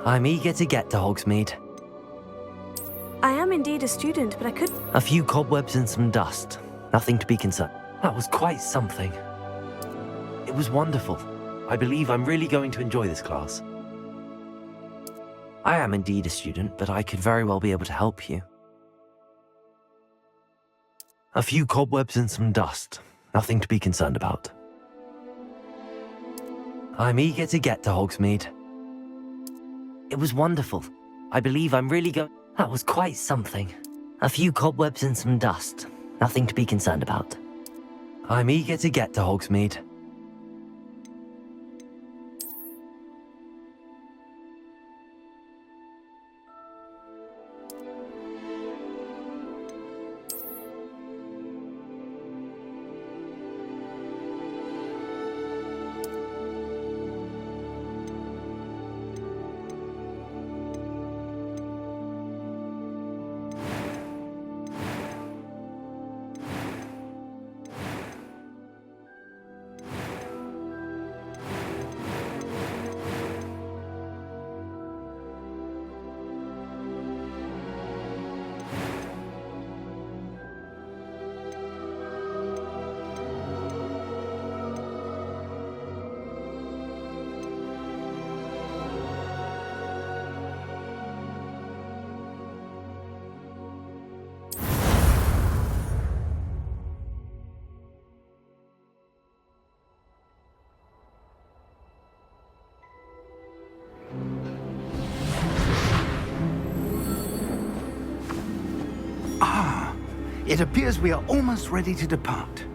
I'm eager to get to Hogsmeade. I am indeed a student, but I could... A few cobwebs and some dust. Nothing to be concerned. That was quite something. It was wonderful. I believe I'm really going to enjoy this class. I am indeed a student, but I could very well be able to help you. A few cobwebs and some dust. Nothing to be concerned about. I'm eager to get to Hogsmeade. It was wonderful. I believe I'm really going... That was quite something. A few cobwebs and some dust. Nothing to be concerned about. I'm eager to get to Hogsmeade. It appears we are almost ready to depart.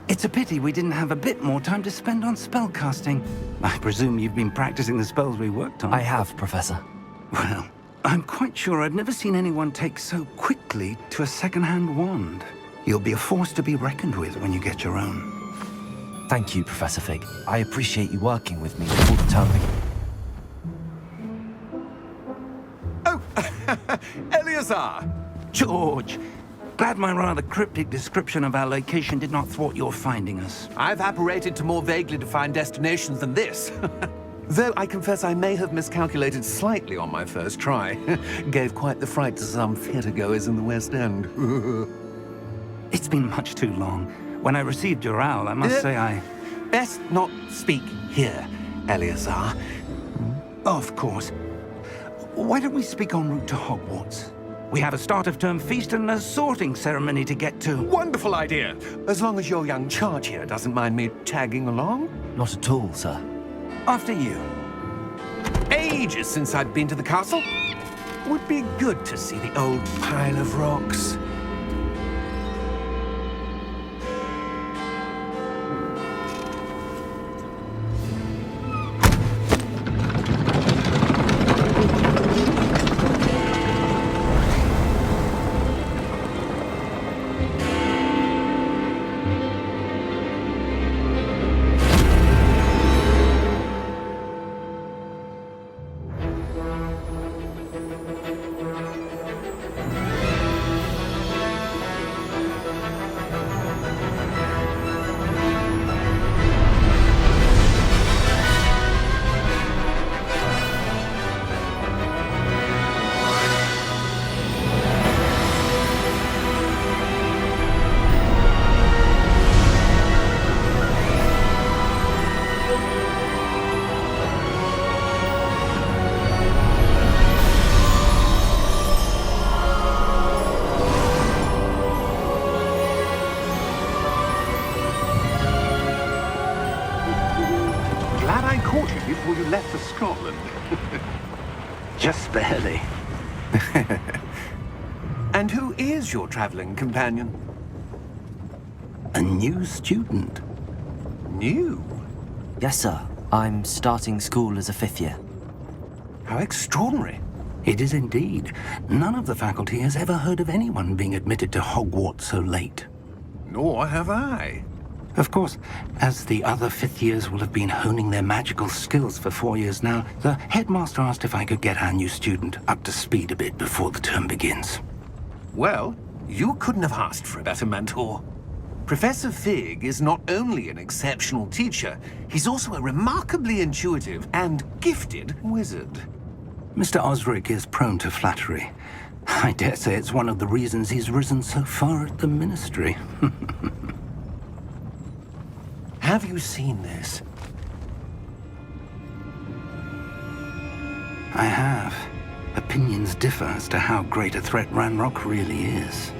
It's a pity we didn't have a bit more time to spend on spellcasting. I presume you've been practicing the spells we worked on. I have, Professor. Well, I'm quite sure I've never seen anyone take so quickly to a second-hand wand. You'll be a force to be reckoned with when you get your own. Thank you, Professor Fig. I appreciate you working with me before the term begins. Oh, Eleazar! George! Glad my rather cryptic description of our location did not thwart your finding us. I've apparated to more vaguely defined destinations than this. Though I confess I may have miscalculated slightly on my first try. Gave quite the fright to some theatre-goers in the West End. It's been much too long. When I received your owl, I must say I... Best not speak here, Eleazar. Of course. Why don't we speak en route to Hogwarts? We have a start-of-term feast and a sorting ceremony to get to. Wonderful idea! As long as your young charge here doesn't mind me tagging along. Not at all, sir. After you. Ages since I'd been to the castle. Would be good to see the old pile of rocks. Before you left for Scotland. Just barely. And who is your traveling companion? A new student. New? Yes, sir. I'm starting school as a 5th year. How extraordinary. It is indeed. None of the faculty has ever heard of anyone being admitted to Hogwarts so late. Nor have I. Of course, as the other 5th years will have been honing their magical skills for 4 years now, the headmaster asked if I could get our new student up to speed a bit before the term begins. Well, you couldn't have asked for a better mentor. Professor Fig is not only an exceptional teacher, he's also a remarkably intuitive and gifted wizard. Mr. Osric is prone to flattery. I dare say it's one of the reasons he's risen so far at the Ministry. Have you seen this? I have. Opinions differ as to how great a threat Ranrock really is.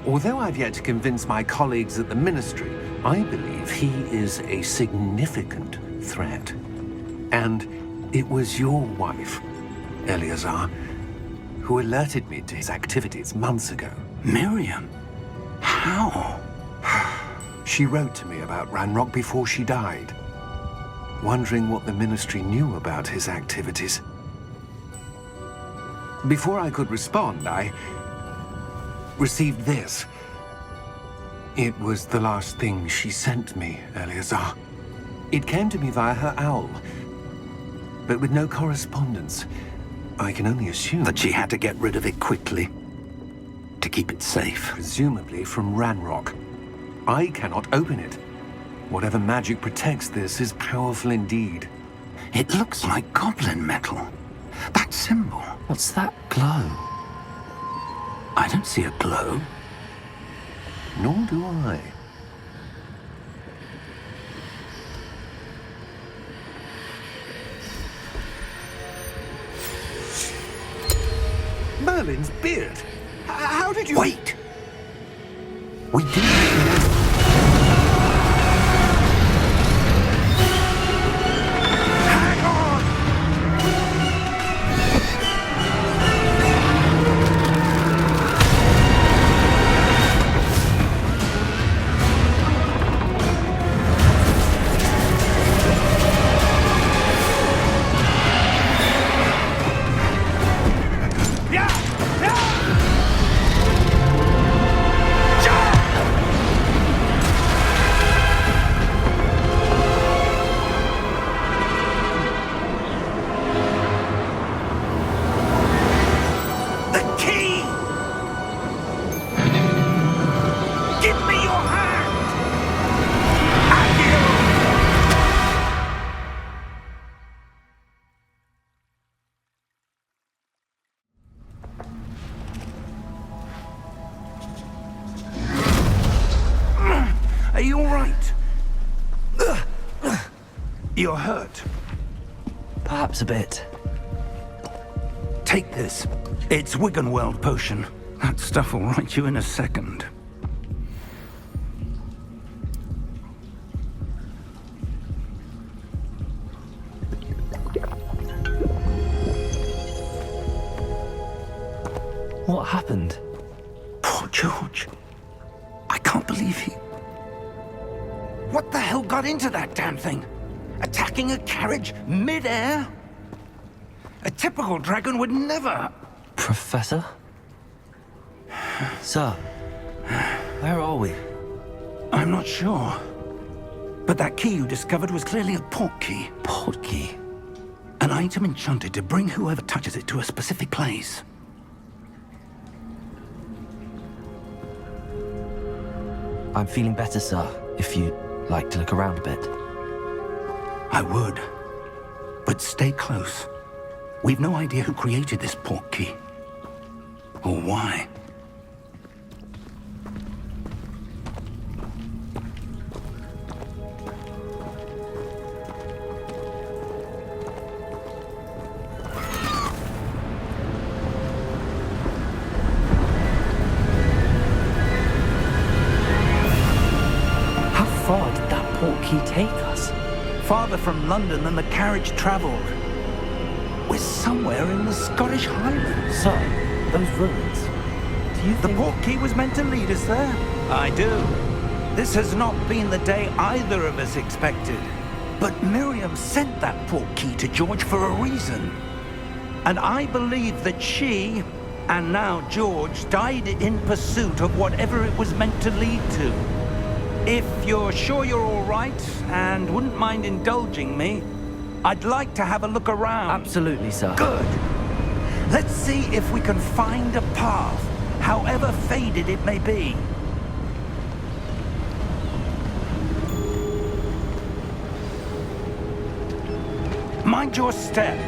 Although I've yet to convince my colleagues at the Ministry, I believe he is a significant threat. And it was your wife, Eleazar, who alerted me to his activities months ago. Miriam? How? She wrote to me about Ranrock before she died, wondering what the Ministry knew about his activities. Before I could respond, I received this. It was the last thing she sent me, Eleazar. It came to me via her owl, but with no correspondence. I can only assume That she had to get rid of it quickly, to keep it safe. presumably from Ranrock. I cannot open it. Whatever magic protects this is powerful indeed. It looks like goblin metal. That symbol. What's that glow? I don't see a glow. Nor do I. Merlin's beard. How did you... Wait! We didn't know. Hang on! The key! Give me your hand! Are you all right? You're hurt. Perhaps a bit. Take this. It's Wiggenweld potion. That stuff will right you in a second. What happened? Poor George. I can't believe he... What the hell got into that damn thing? Attacking a carriage mid-air? A typical dragon would never... Professor? Sir, where are we? I'm not sure. But that key you discovered was clearly a port key. Port key? An item enchanted to bring whoever touches it to a specific place. I'm feeling better, sir, if you'd like to look around a bit. I would. But stay close. We've no idea who created this port key. Or why. How far did that port key take us? Farther from London than the carriage traveled. We're somewhere in the Scottish Highlands. Sir, those ruins. Do you The think... port key was meant to lead us there? I do. This has not been the day either of us expected. But Miriam sent that port key to George for a reason. And I believe that she, and now George, died in pursuit of whatever it was meant to lead to. If you're sure you're all right, and wouldn't mind indulging me, I'd like to have a look around. Absolutely, sir. Good. Let's see if we can find a path, however faded it may be. Mind your step.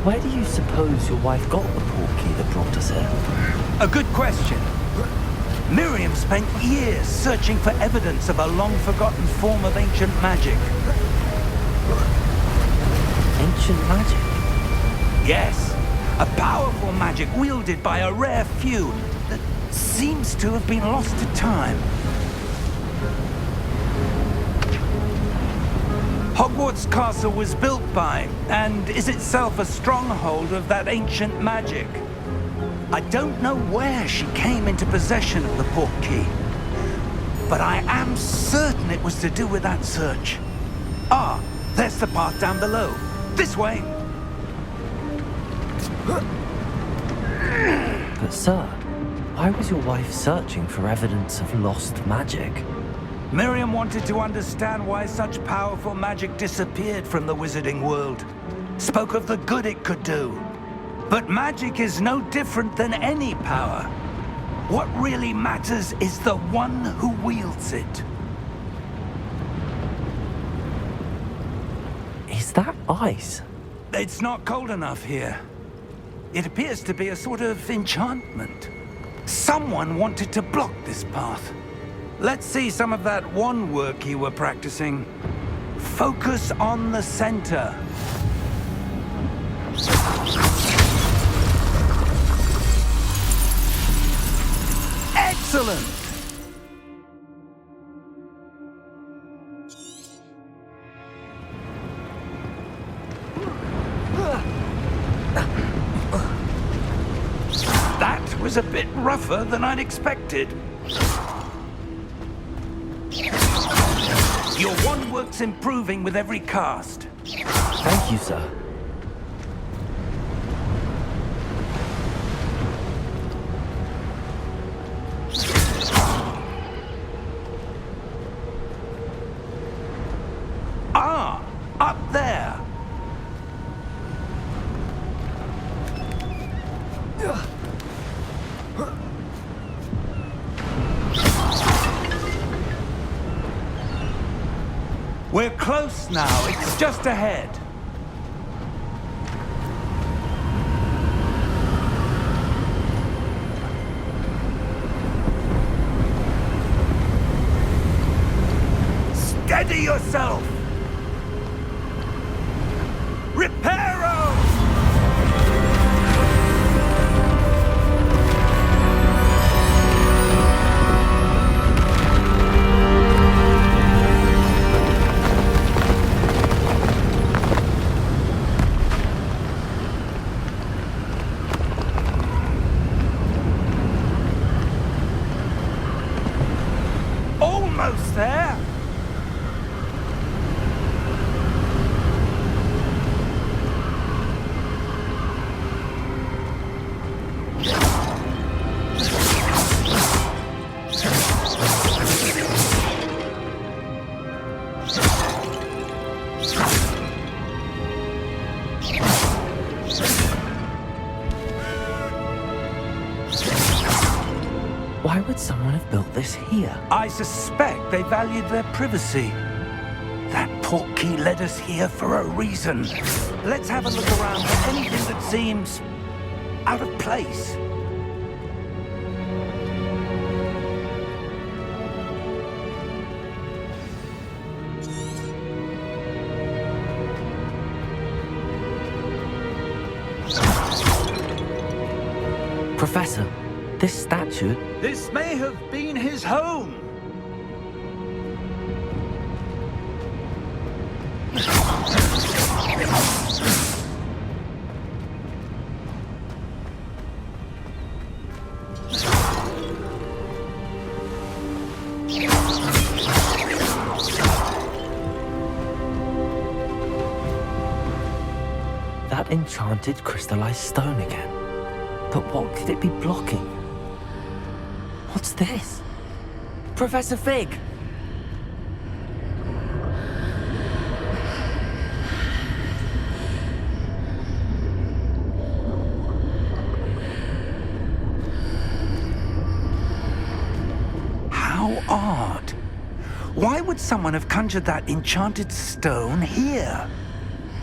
Where do you suppose your wife got the portkey that brought us here? A good question. Miriam spent years searching for evidence of a long-forgotten form of ancient magic. Ancient magic? Yes, a powerful magic wielded by a rare few that seems to have been lost to time. Hogwarts Castle was built by, and is itself a stronghold of that ancient magic. I don't know where she came into possession of the portkey, but I am certain it was to do with that search. Ah, there's the path down below. This way! But sir, why was your wife searching for evidence of lost magic? Miriam wanted to understand why such powerful magic disappeared from the wizarding world. Spoke of the good it could do. But magic is no different than any power. What really matters is the one who wields it. Is that ice? It's not cold enough here. It appears to be a sort of enchantment. Someone wanted to block this path. Let's see some of that wand work you were practicing. Focus on the center. Excellent! That was a bit rougher than I'd expected. Your wand work's improving with every cast. Thank you, sir. Ah, up there. We're close now. It's just ahead. Steady yourself! Reparo! Almost there! Why would someone have built this here? I suspect they valued their privacy. That portkey led us here for a reason. Let's have a look around for anything that seems out of place. Professor, this statue... This may have been his home. That enchanted crystallized stone again. But what could it be blocking? What's this? Professor Fig! How odd. Why would someone have conjured that enchanted stone here?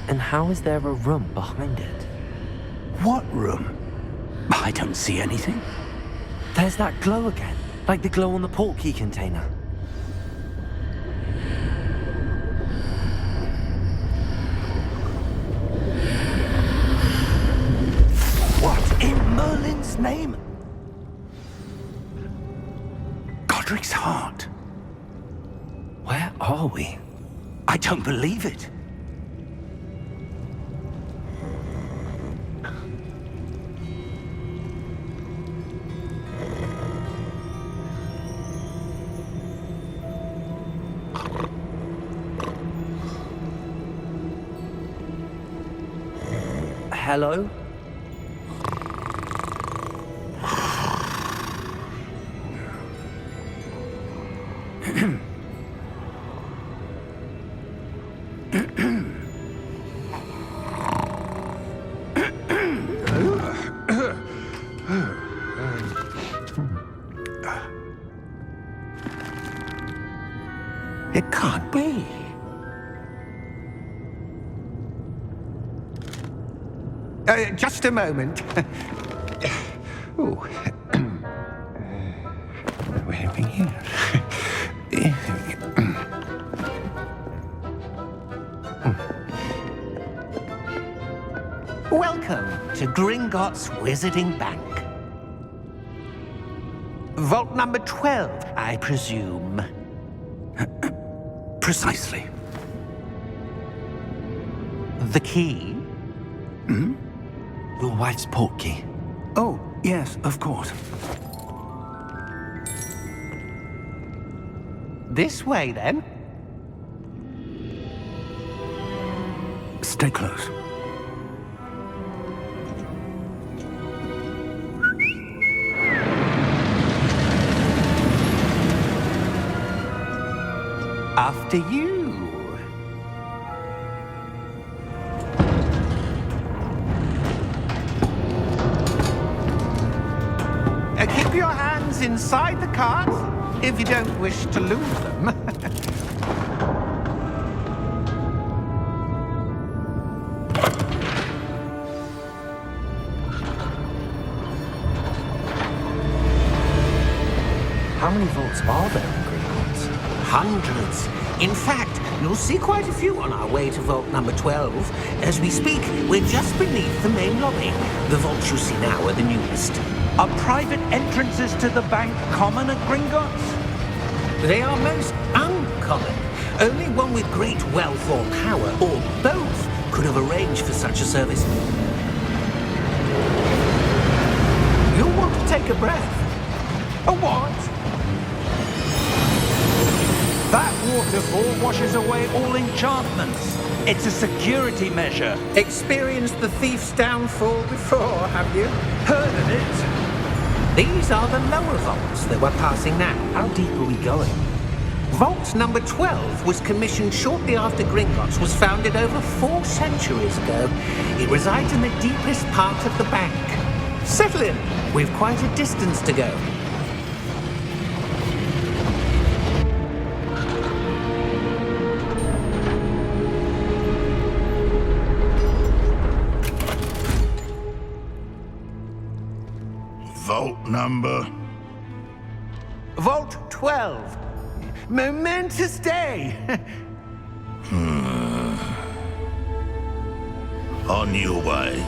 And how is there a room behind it? What room? I don't see anything. There's that glow again, like the glow on the portkey container. What in Merlin's name? Godric's heart. Where are we? I don't believe it. Hello? It can't be. Just a moment. Oh. Where are we here? Welcome to Gringotts Wizarding Bank. Vault number 12, I presume. Precisely. The key? Your wife's portkey. Oh, yes, of course. This way, then. Stay close. After you. Keep your hands inside the cart if you don't wish to lose them. How many vaults are there in Gringotts? Hundreds. In fact, you'll see quite a few on our way to vault number 12. As we speak, we're just beneath the main lobby. The vaults you see now are the newest. Are private entrances to the bank common at Gringotts? They are most uncommon. Only one with great wealth or power, or both, could have arranged for such a service. You'll want to take a breath. A what? That waterfall washes away all enchantments. It's a security measure. Experienced the thief's downfall before, have you? Heard of it? These are the lower vaults that we're passing now. How deep are we going? Vault number 12 was commissioned shortly after Gringotts was founded over 4 centuries ago. It resides in the deepest part of the bank. Settle in. We've quite a distance to go. Vault number? Vault 12. Momentous day. On your way.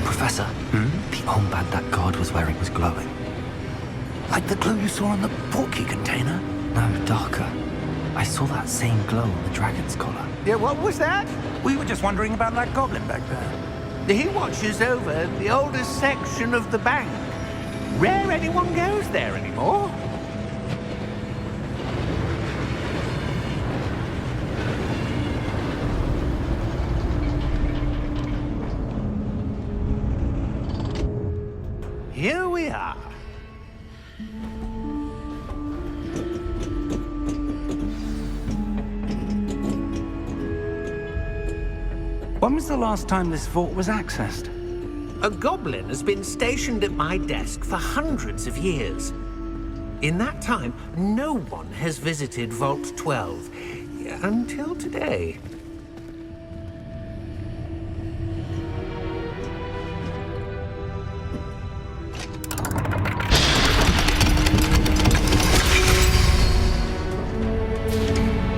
Professor, the armband that guard was wearing was glowing. Like the glow you saw on the portkey container? No, darker. I saw that same glow on the dragon's collar. Yeah, what was that? We were just wondering about that goblin back there. He watches over the oldest section of the bank. Rare anyone goes there anymore. Here we are. When was the last time this vault was accessed? A goblin has been stationed at my desk for hundreds of years. In that time, no one has visited Vault 12. Until today.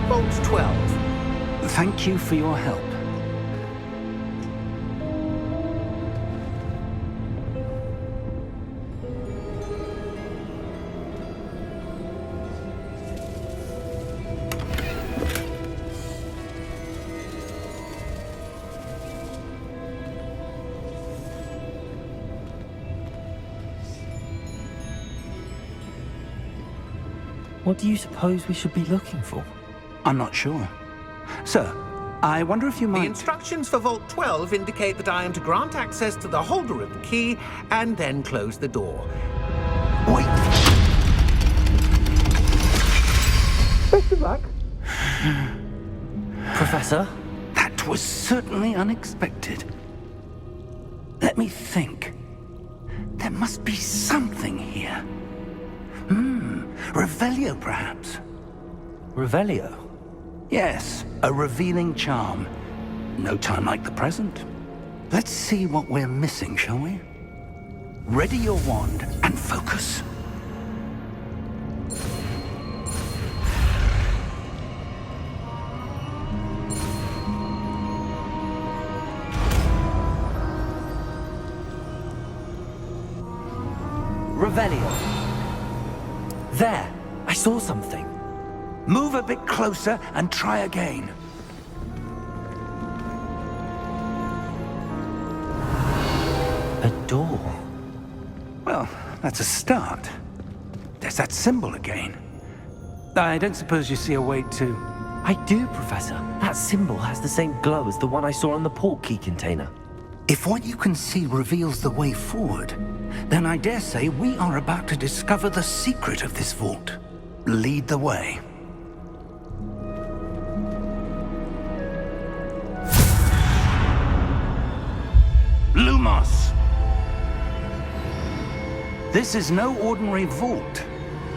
Vault 12. Thank you for your help. What do you suppose we should be looking for? I'm not sure. Sir, I wonder if you The might... instructions for Vault 12 indicate that I am to grant access to the holder of the key and then close the door. Wait! Best of luck. Professor? That was certainly unexpected. Let me think. There must be something here. Revelio, perhaps? Revelio? Yes, a revealing charm. No time like the present. Let's see what we're missing, shall we? Ready your wand and focus. Revelio. There! I saw something. Move a bit closer and try again. A door. Well, that's a start. There's that symbol again. I don't suppose you see a way to... I do, Professor. That symbol has the same glow as the one I saw on the port key container. If what you can see reveals the way forward, then I dare say we are about to discover the secret of this vault. Lead the way. Lumos! This is no ordinary vault.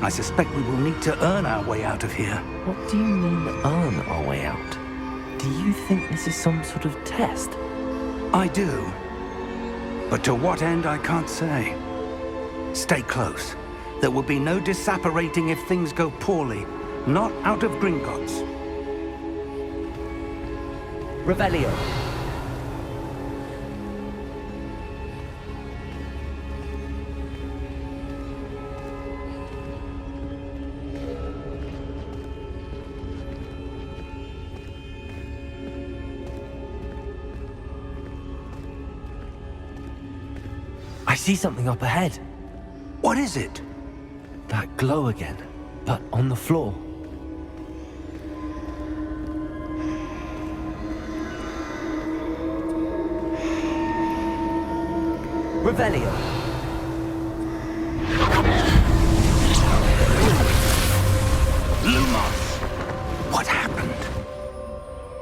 I suspect we will need to earn our way out of here. What do you mean, earn our way out? Do you think this is some sort of test? I do. But to what end, I can't say. Stay close. There will be no disapparating if things go poorly. Not out of Gringotts. Revelio. I see something up ahead. What is it? That glow again, but on the floor. Revelio. Lumos! What happened?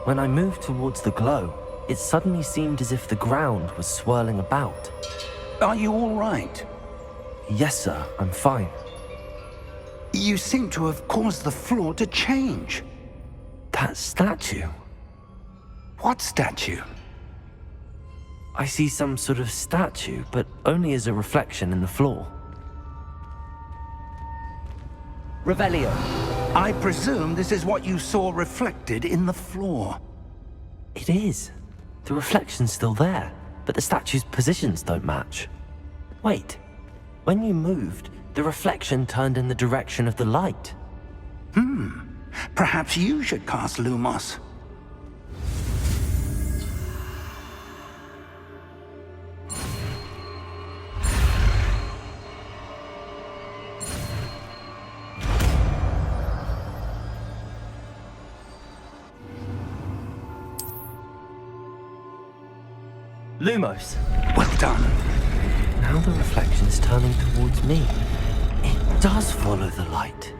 When I moved towards the glow, it suddenly seemed as if the ground was swirling about. Are you all right? Yes, sir, I'm fine. You seem to have caused the floor to change. That statue. What statue? I see some sort of statue, but only as a reflection in the floor. Revelio. I presume this is what you saw reflected in the floor. It is. The reflection's still there, but the statue's positions don't match. Wait. When you moved, the reflection turned in the direction of the light. Perhaps you should cast Lumos. Lumos. Well done. Now the reflection's turning towards me. It does follow the light.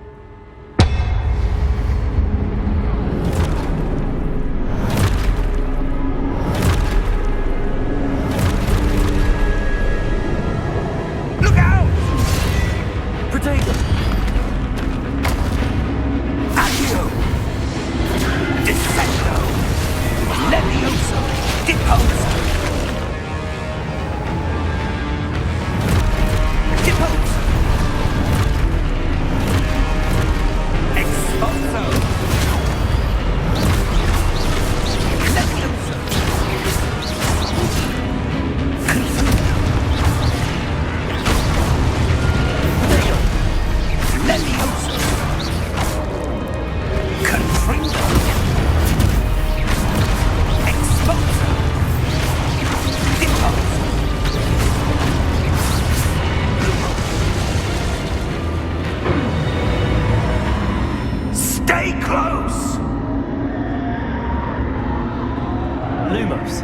Lumos.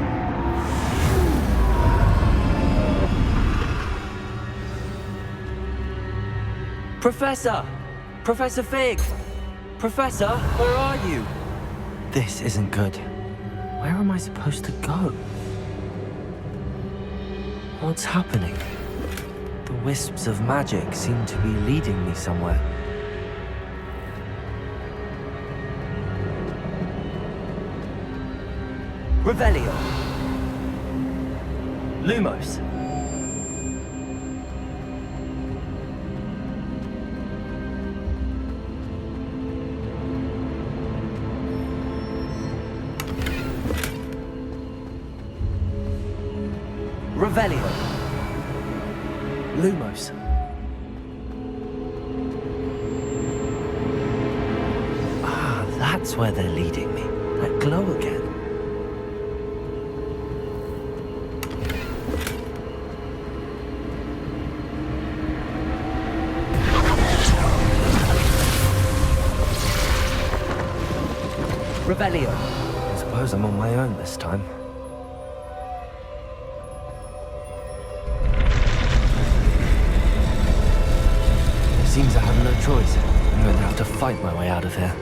Professor! Professor Fig! Professor, where are you? This isn't good. Where am I supposed to go? What's happening? The wisps of magic seem to be leading me somewhere. Revelio. Lumos. Revelio. Lumos. Ah, that's where they're leading me. That glow again. Revelio. I suppose I'm on my own this time. Seems I have no choice. I'm going to have to fight my way out of here.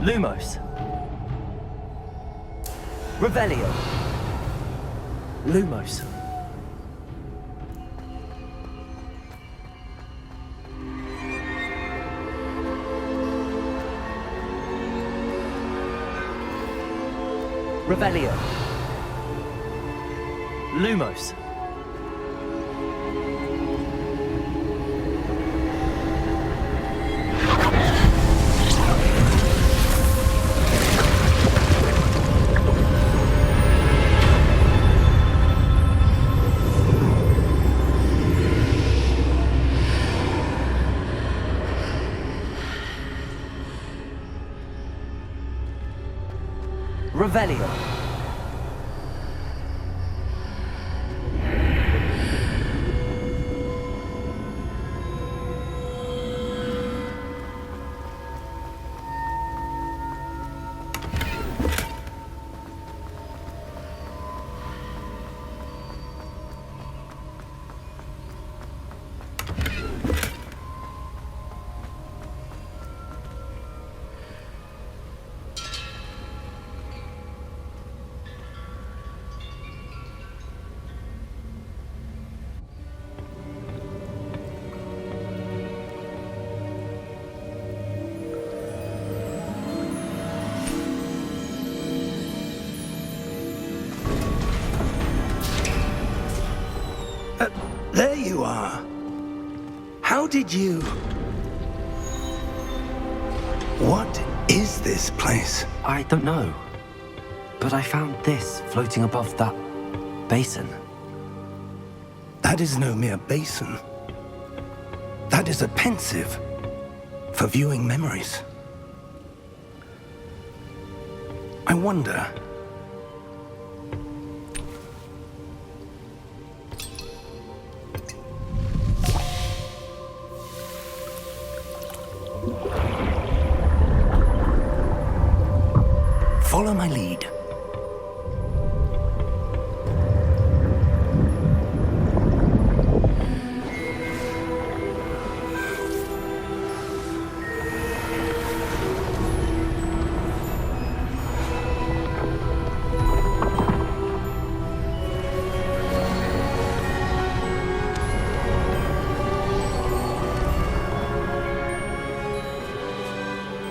Lumos. Revelio. Lumos. Revelio. Lumos. Revelio. There you are. How did you... What is this place? I don't know. But I found this floating above that basin. That is no mere basin. That is a pensive for viewing memories. I wonder... Follow my lead.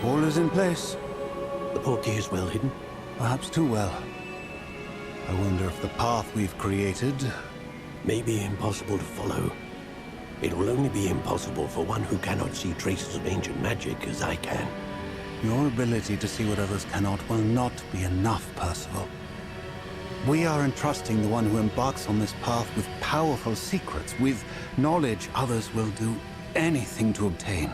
All is in place. The portkey is well hidden. Perhaps too well. I wonder if the path we've created... May be impossible to follow. It will only be impossible for one who cannot see traces of ancient magic as I can. Your ability to see what others cannot will not be enough, Percival. We are entrusting the one who embarks on this path with powerful secrets, with knowledge others will do anything to obtain.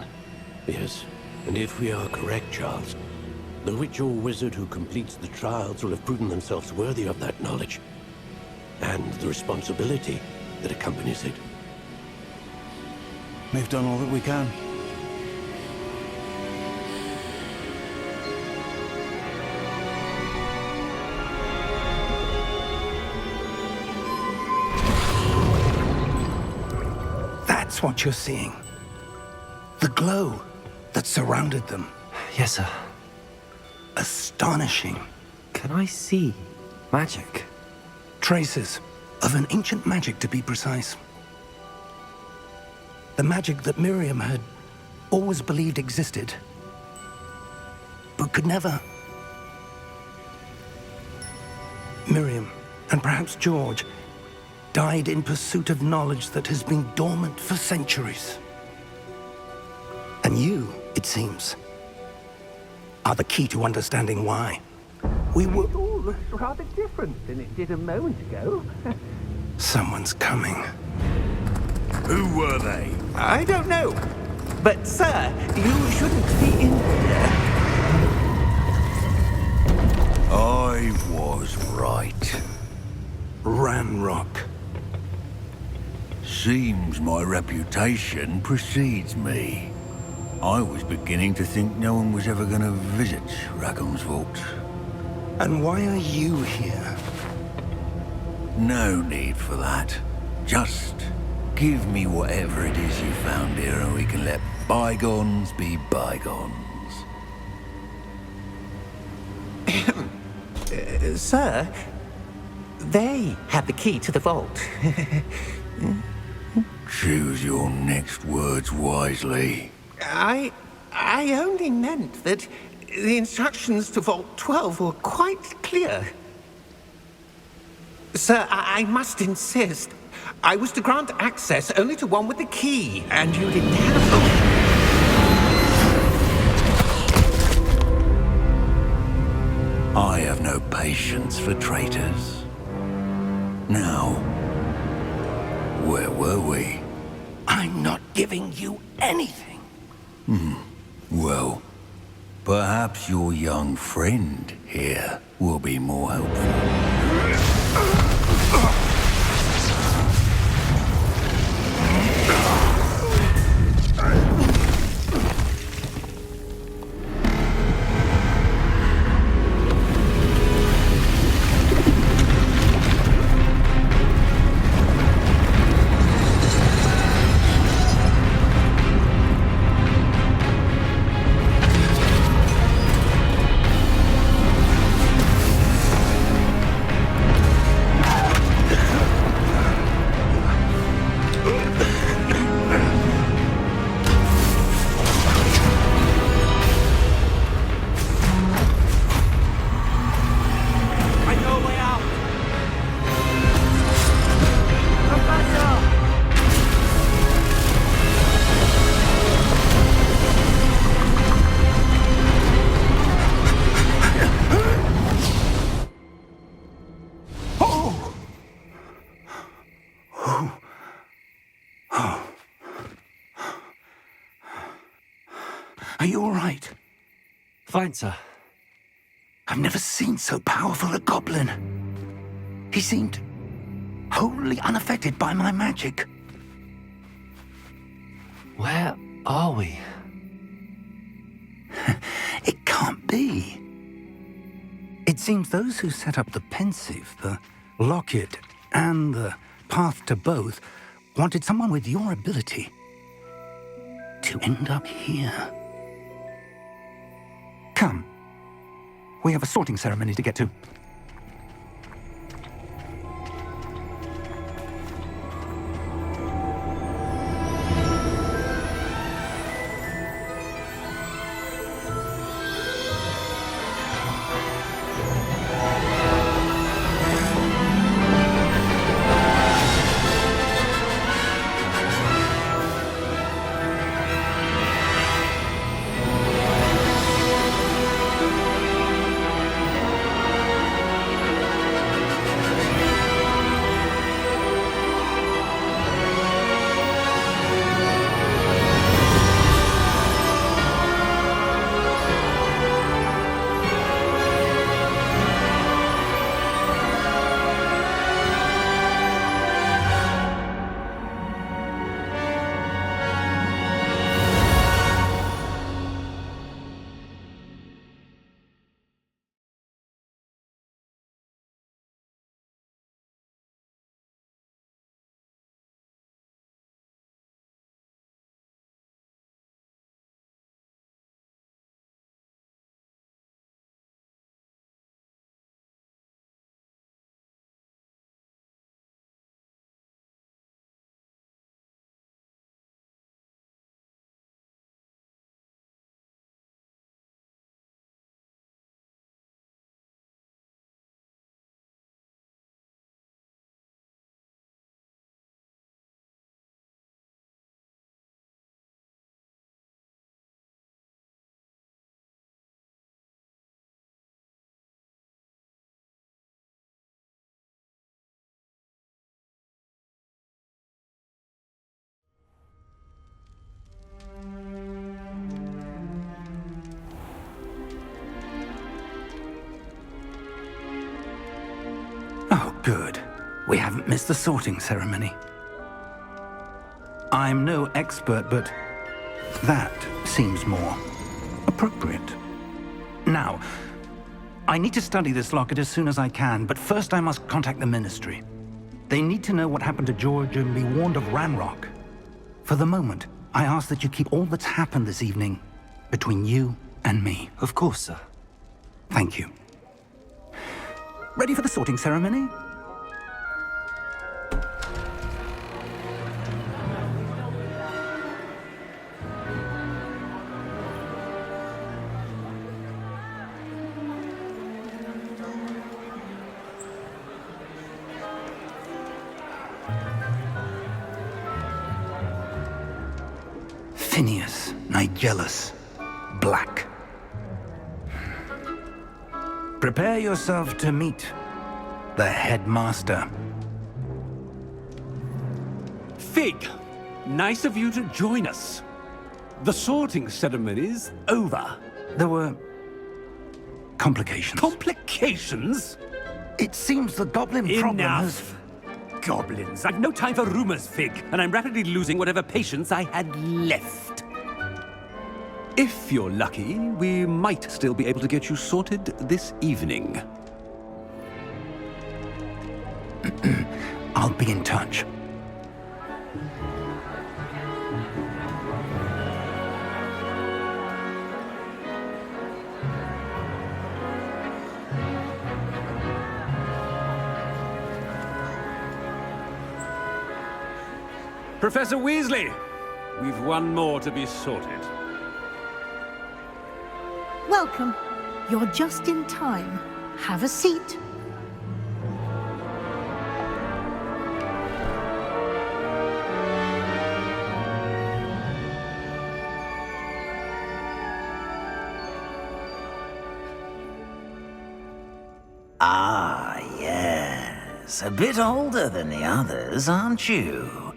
Yes, and if we are correct, Charles, the witch or wizard who completes the trials will have proven themselves worthy of that knowledge, and the responsibility that accompanies it. We've done all that we can. That's what you're seeing. The glow that surrounded them. Yes, sir. Astonishing. Can I see magic? Traces of an ancient magic, to be precise. The magic that Miriam had always believed existed, but could never. Miriam, and perhaps George, died in pursuit of knowledge that has been dormant for centuries. And you, it seems, are the key to understanding why. We were... It all looks rather different than it did a moment ago. Someone's coming. Who were they? I don't know. But, sir, you shouldn't be in here. I was right. Ranrock. Seems my reputation precedes me. I was beginning to think no one was ever going to visit Rackham's vault. And why are you here? No need for that. Just give me whatever it is you found here and we can let bygones be bygones. Sir, they had the key to the vault. Choose your next words wisely. I only meant that the instructions to Vault 12 were quite clear. Sir, I must insist. I was to grant access only to one with the key, and you didn't have... I have no patience for traitors. Now, where were we? I'm not giving you anything. Well, perhaps your young friend here will be more helpful. Are you all right? Fine, sir. I've never seen so powerful a goblin. He seemed wholly unaffected by my magic. Where are we? It can't be. It seems those who set up the pensive, the locket, and the path to both wanted someone with your ability to end up here. Come. We have a sorting ceremony to get to. Oh, good. We haven't missed the sorting ceremony. I'm no expert, but that seems more appropriate. Now, I need to study this locket as soon as I can, but first I must contact the Ministry. They need to know what happened to George and be warned of Ranrock. For the moment, I ask that you keep all that's happened this evening between you and me. Of course, sir. Thank you. Ready for the sorting ceremony? Phineas, Nigellus, Black. Prepare yourself to meet the headmaster. Fig, nice of you to join us. The sorting ceremony's over. There were complications. Complications? It seems the goblin problem has... Enough. Goblins. I've no time for rumors, Fig, and I'm rapidly losing whatever patience I had left. If you're lucky, we might still be able to get you sorted this evening. I'll be in touch. Professor Weasley, we've one more to be sorted. Welcome. You're just in time. Have a seat. Ah, yes. A bit older than the others, aren't you?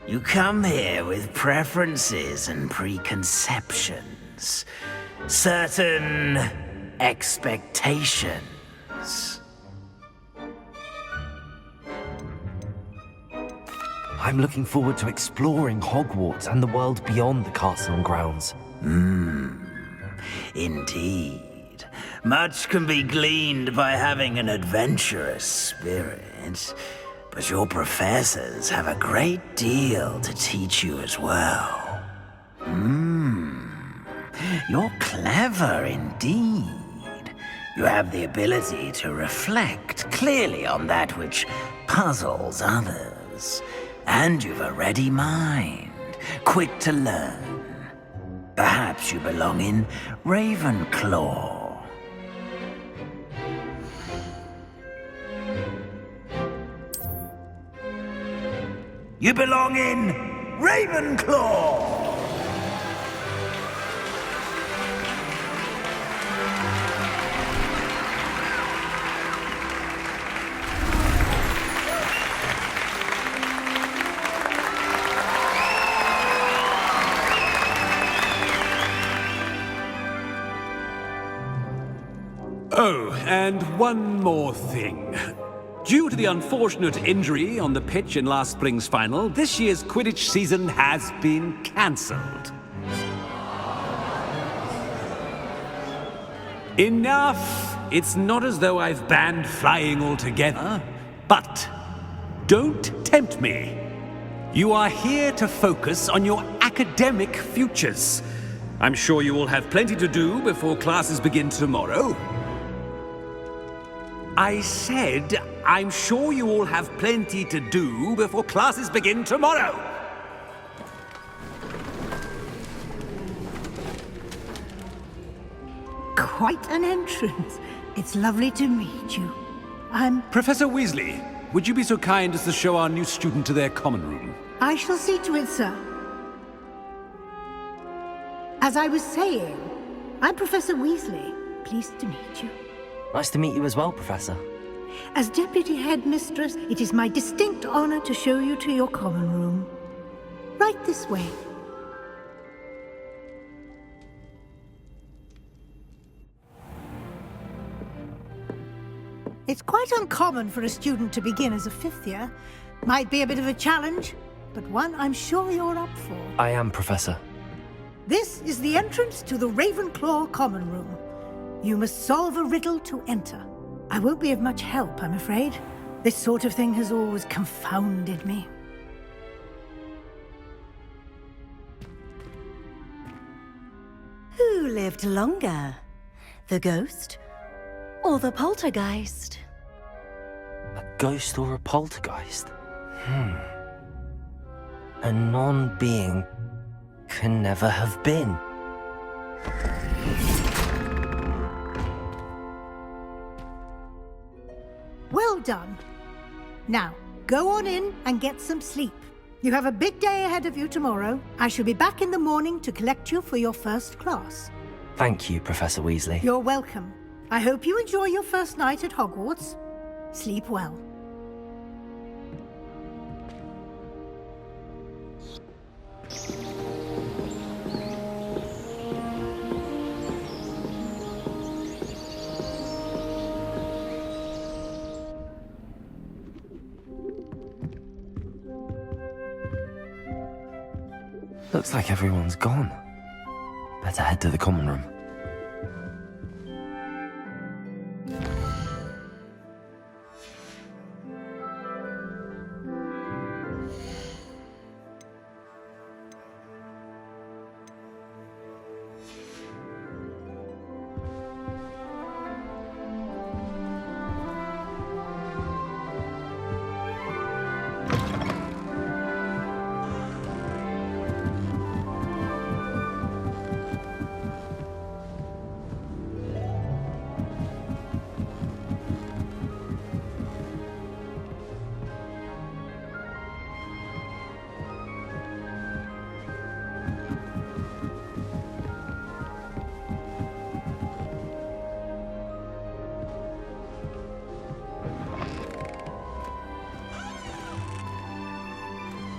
You come here with preferences and preconceptions. Certain expectations. I'm looking forward to exploring Hogwarts and the world beyond the castle and grounds. Indeed. Much can be gleaned by having an adventurous spirit, but your professors have a great deal to teach you as well. You're clever indeed. You have the ability to reflect clearly on that which puzzles others. And you've a ready mind, quick to learn. Perhaps you belong in Ravenclaw. You belong in Ravenclaw! Oh, and one more thing. Due to the unfortunate injury on the pitch in last spring's final, this year's Quidditch season has been cancelled. Enough! It's not as though I've banned flying altogether, but don't tempt me. You are here to focus on your academic futures. I'm sure you will have plenty to do before classes begin tomorrow. I said, I'm sure you all have plenty to do before classes begin tomorrow. Quite an entrance. It's lovely to meet you. Professor Weasley, would you be so kind as to show our new student to their common room? I shall see to it, sir. As I was saying, I'm Professor Weasley. Pleased to meet you. Nice to meet you as well, Professor. As Deputy Headmistress, it is my distinct honor to show you to your common room. Right this way. It's quite uncommon for a student to begin as a fifth year. Might be a bit of a challenge, but one I'm sure you're up for. I am, Professor. This is the entrance to the Ravenclaw common room. You must solve a riddle to enter. I won't be of much help, I'm afraid. This sort of thing has always confounded me. Who lived longer? The ghost or the poltergeist? A ghost or a poltergeist? A non-being can never have been. Well done. Now, go on in and get some sleep. You have a big day ahead of you tomorrow. I shall be back in the morning to collect you for your first class. Thank you, Professor Weasley. You're welcome. I hope you enjoy your first night at Hogwarts. Sleep well. Looks like everyone's gone. Better head to the common room.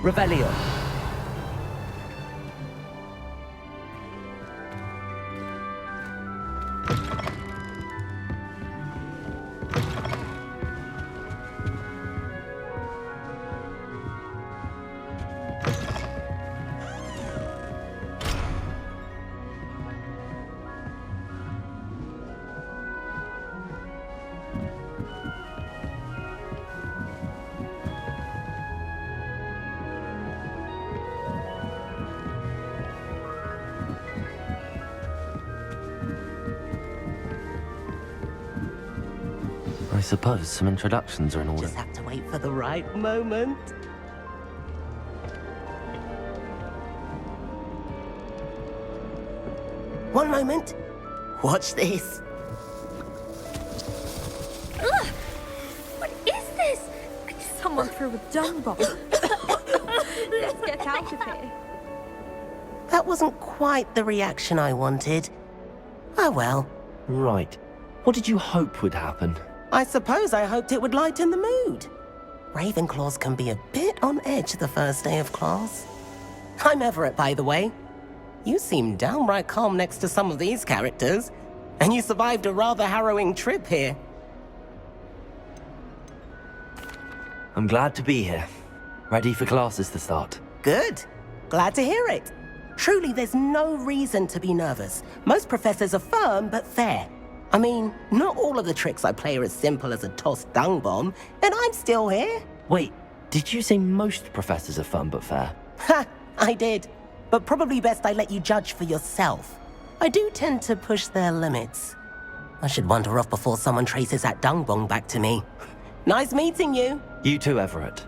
Revelio. suppose some introductions are in order. Just have to wait for the right moment. One moment. Watch this. Ugh! What is this? Someone threw a dung bomb. Let's get out of here. That wasn't quite the reaction I wanted. Oh well. Right. What did you hope would happen? I suppose I hoped it would lighten the mood. Ravenclaws can be a bit on edge the first day of class. I'm Everett, by the way. You seem downright calm next to some of these characters, and you survived a rather harrowing trip here. I'm glad to be here. Ready for classes to start. Good. Glad to hear it. Truly, there's no reason to be nervous. Most professors are firm but fair. I mean, not all of the tricks I play are as simple as a tossed dung bomb, and I'm still here. Wait, did you say most professors are fun but fair? Ha! I did. But probably best I let you judge for yourself. I do tend to push their limits. I should wander off before someone traces that dung bomb back to me. Nice meeting you. You too, Everett.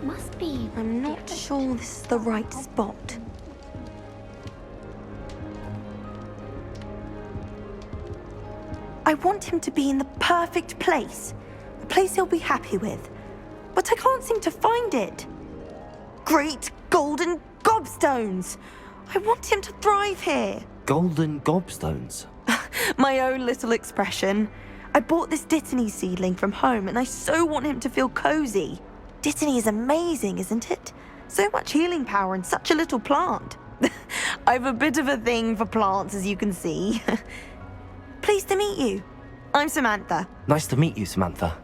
Must be. I'm not sure this is the right spot. I want him to be in the perfect place. A place he'll be happy with. But I can't seem to find it. Great golden gobstones! I want him to thrive here. Golden gobstones? My own little expression. I bought this Dittany seedling from home and I so want him to feel cozy. Dittany is amazing, isn't it? So much healing power in such a little plant. I've a bit of a thing for plants, as you can see. Pleased to meet you. I'm Samantha. Nice to meet you, Samantha.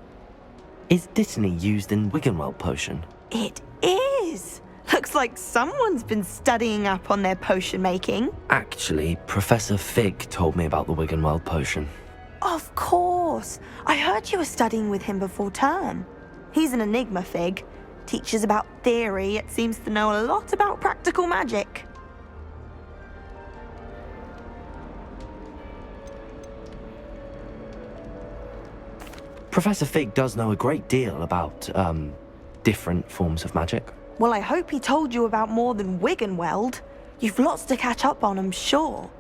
Is Dittany used in Wiggenweld potion? It is. Looks like someone's been studying up on their potion making. Actually, Professor Fig told me about the Wiggenweld potion. Of course. I heard you were studying with him before term. He's an enigma, Fig. Teaches about theory, yet seems to know a lot about practical magic. Professor Fig does know a great deal about, different forms of magic. Well, I hope he told you about more than Wiggenweld. You've lots to catch up on, I'm sure.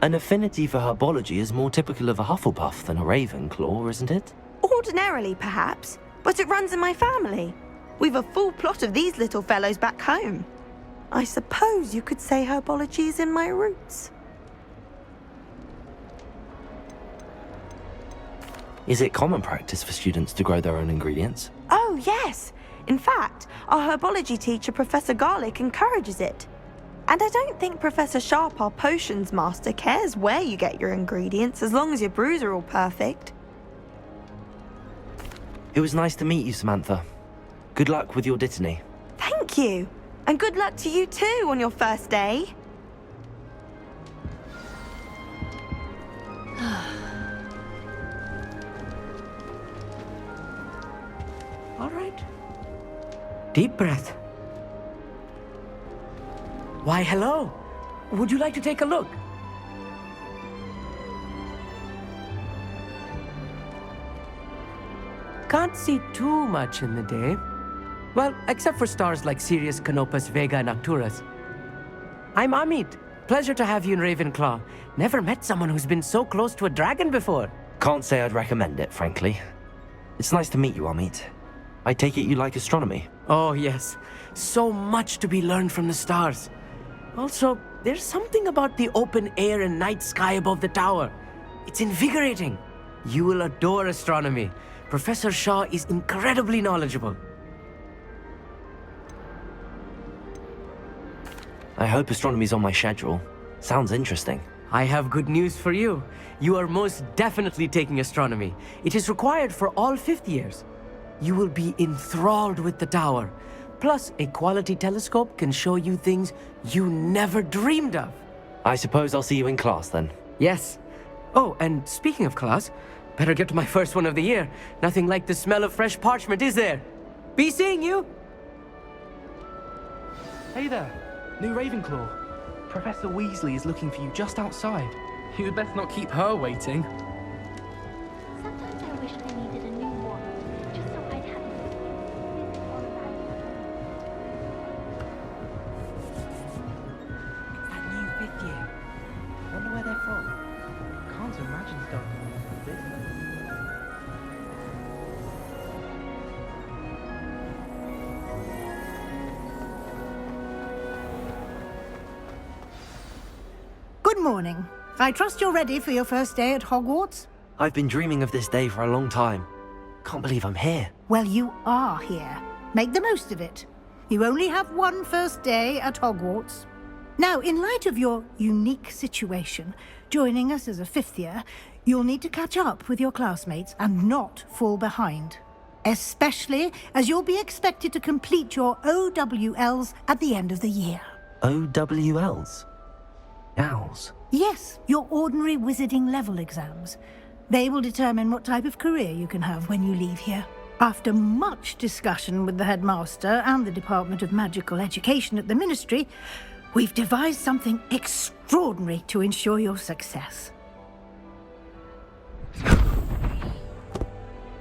An affinity for herbology is more typical of a Hufflepuff than a Ravenclaw, isn't it? Ordinarily, perhaps, but it runs in my family. We've a full plot of these little fellows back home. I suppose you could say herbology is in my roots. Is it common practice for students to grow their own ingredients? Oh, yes. In fact, our herbology teacher, Professor Garlick, encourages it. And I don't think Professor Sharp, our potions master, cares where you get your ingredients, as long as your brews are all perfect. It was nice to meet you, Samantha. Good luck with your Dittany. Thank you. And good luck to you too on your first day. All right. Deep breath. Why, hello. Would you like to take a look? Can't see too much in the day. Well, except for stars like Sirius, Canopus, Vega, and Arcturus. I'm Amit. Pleasure to have you in Ravenclaw. Never met someone who's been so close to a dragon before. Can't say I'd recommend it, frankly. It's nice to meet you, Amit. I take it you like astronomy? Oh, yes. So much to be learned from the stars. Also, there's something about the open air and night sky above the tower. It's invigorating. You will adore astronomy. Professor Shaw is incredibly knowledgeable. I hope astronomy's on my schedule. Sounds interesting. I have good news for you. You are most definitely taking astronomy. It is required for all fifth years. You will be enthralled with the tower. Plus, a quality telescope can show you things you never dreamed of. I suppose I'll see you in class then. Yes. Oh, and speaking of class, better get to my first one of the year. Nothing like the smell of fresh parchment, is there? Be seeing you! Hey there, new Ravenclaw. Professor Weasley is looking for you just outside. You'd best not keep her waiting. Sometimes I wish I needed a new wand, just so I'd have a visit all around. That new fifth year. Wonder where they're from. Can't imagine starting with this. Good morning. I trust you're ready for your first day at Hogwarts? I've been dreaming of this day for a long time. Can't believe I'm here. Well, you are here. Make the most of it. You only have one first day at Hogwarts. Now, in light of your unique situation, joining us as a fifth year, you'll need to catch up with your classmates and not fall behind. Especially as you'll be expected to complete your OWLs at the end of the year. OWLs? Owls? Yes, your ordinary wizarding level exams. They will determine what type of career you can have when you leave here. After much discussion with the headmaster and the Department of Magical Education at the Ministry, we've devised something extraordinary to ensure your success.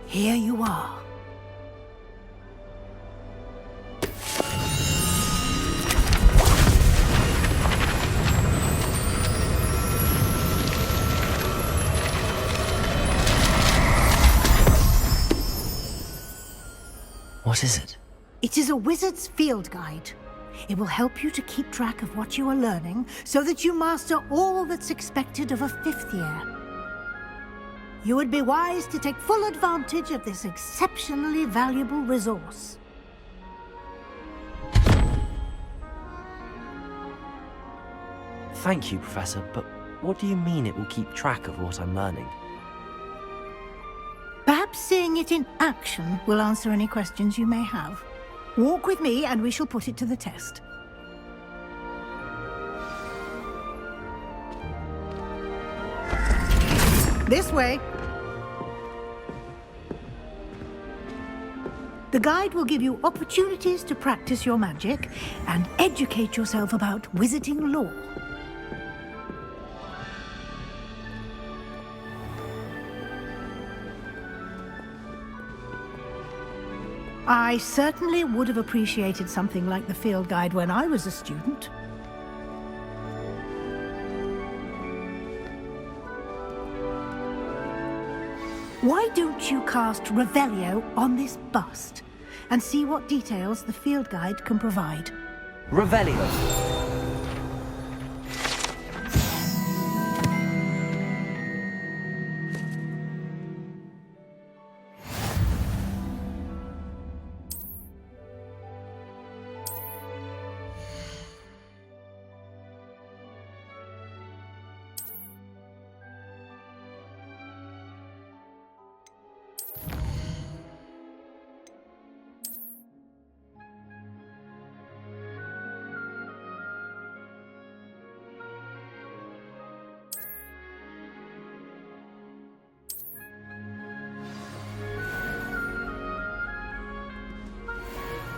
Here you are. What is it? It is a wizard's field guide. It will help you to keep track of what you are learning so that you master all that's expected of a fifth year. You would be wise to take full advantage of this exceptionally valuable resource. Thank you, Professor, but what do you mean it will keep track of what I'm learning? Perhaps seeing it in action will answer any questions you may have. Walk with me and we shall put it to the test. This way. The guide will give you opportunities to practice your magic and educate yourself about wizarding lore. I certainly would have appreciated something like the field guide when I was a student. Why don't you cast Revelio on this bust and see what details the field guide can provide? Revelio.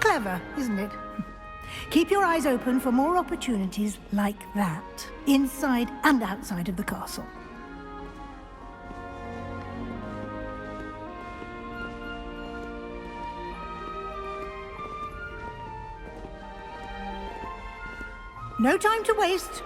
Clever, isn't it? Keep your eyes open for more opportunities like that, inside and outside of the castle. No time to waste.